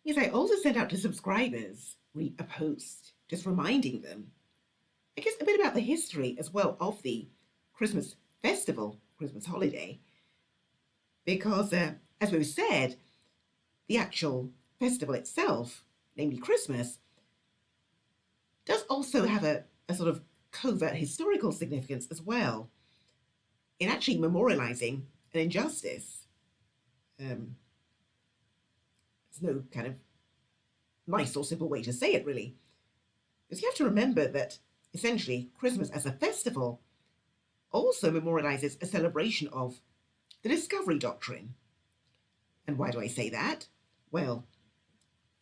Yes, I also sent out to subscribers a post just reminding them, I guess, a bit about the history as well of the Christmas festival, Christmas holiday, because as we've said, the actual festival itself, namely Christmas, does also have a sort of covert historical significance as well in actually memorializing an injustice. There's no kind of nice or simple way to say it, really. Because you have to remember that essentially Christmas as a festival also memorializes a celebration of the Discovery Doctrine. And why do I say that? Well,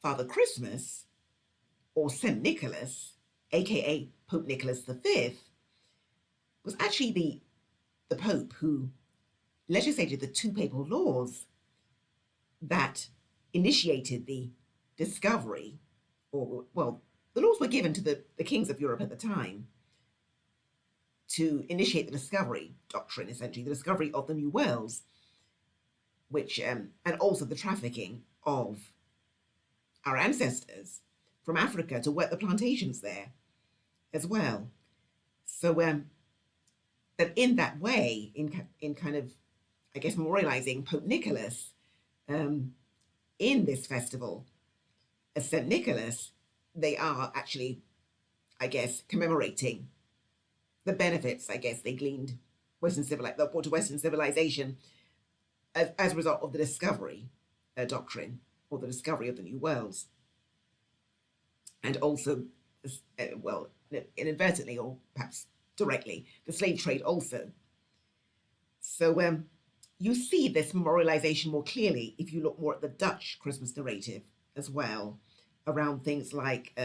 Father Christmas, or St. Nicholas, aka Pope Nicholas V, was actually the Pope who legislated the two papal laws that initiated the discovery, or, well, the laws were given to the kings of Europe at the time to initiate the Discovery Doctrine, essentially, the discovery of the New Worlds, which, and also the trafficking of our ancestors from Africa to work the plantations there as well. So that in that way, in kind of, I guess, memorializing Pope Nicholas in this festival, as St. Nicholas, they are actually, I guess, commemorating the benefits, I guess, they gleaned brought to Western civilization as a result of the Discovery Doctrine, or the discovery of the New Worlds. And also, well, inadvertently or perhaps directly, the slave trade also. So you see this memorialization more clearly if you look more at the Dutch Christmas narrative as well, around things like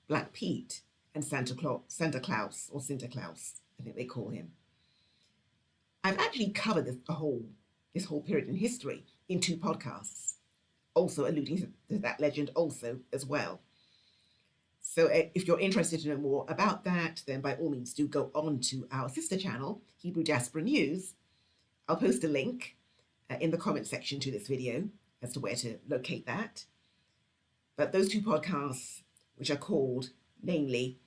Black Pete and Santa Claus, or Sinterklaas, I think they call him. I've actually covered this whole period in history in 2 podcasts, also alluding to that legend also as well. So if you're interested to know more about that, then by all means do go on to our sister channel, Hebrew Diaspora News. I'll post a link in the comment section to this video as to where to locate that. But those 2 podcasts, which are called, namely,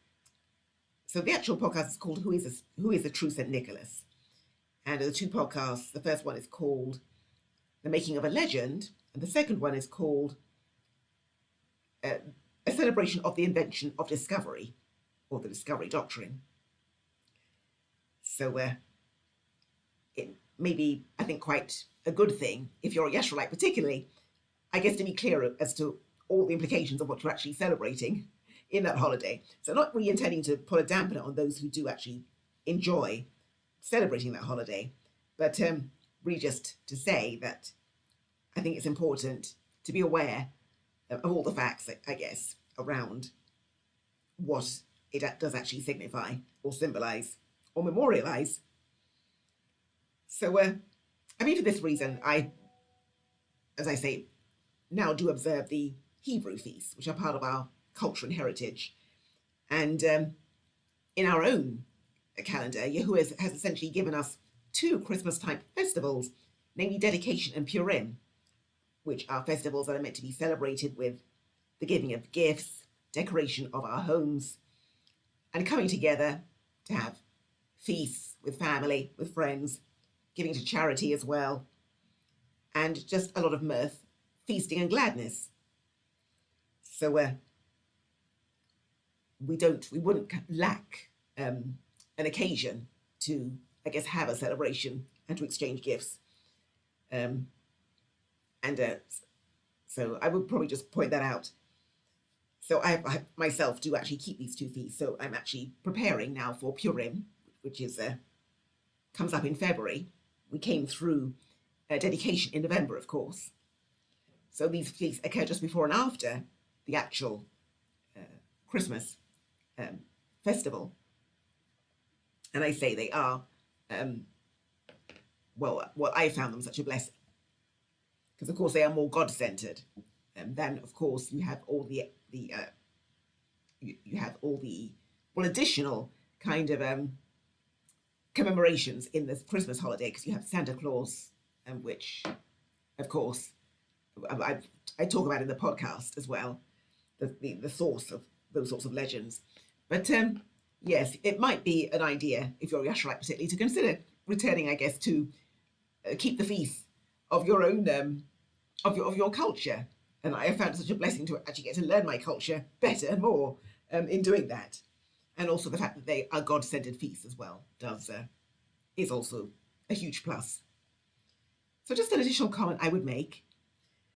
so the actual podcast is called Who is the True St. Nicholas? And the 2 podcasts, the first one is called The Making of a Legend, and the second one is called A Celebration of the Invention of Discovery, or the Discovery Doctrine. So it may be, I think, quite a good thing, if you're a Yeshuaite particularly, I guess, to be clear as to all the implications of what you're actually celebrating in that holiday. So not really intending to put a dampener on those who do actually enjoy celebrating that holiday, but really just to say that I think it's important to be aware of all the facts, I guess, around what it does actually signify or symbolize or memorialize. So, I mean, for this reason, I, as I say, now do observe the Hebrew feasts, which are part of our culture and heritage. And in our own calendar, Yahuwah has essentially given us 2 Christmas-type festivals, namely Dedication and Purim, which are festivals that are meant to be celebrated with the giving of gifts, decoration of our homes, and coming together to have feasts with family, with friends, giving to charity as well, and just a lot of mirth, feasting and gladness. So we wouldn't lack an occasion to, I guess, have a celebration and to exchange gifts. So I would probably just point that out. So I myself do actually keep these 2 feasts. So I'm actually preparing now for Purim, which is comes up in February. We came through dedication in November, of course. So these feasts occur just before and after the actual Christmas festival. And I say they are, well, I found them such a blessing. Because, of course, they are more God-centered. Then, of course, you have all the additional kind of commemorations in this Christmas holiday, because you have Santa Claus, which, of course, I've I talk about in the podcast as well, the source of those sorts of legends. But yes, it might be an idea, if you're Yasharite particularly, to consider returning, I guess, to keep the feast of your own, of your culture. And I have found it such a blessing to actually get to learn my culture better and more in doing that. And also the fact that they are God-centered feasts as well is also a huge plus. So just an additional comment I would make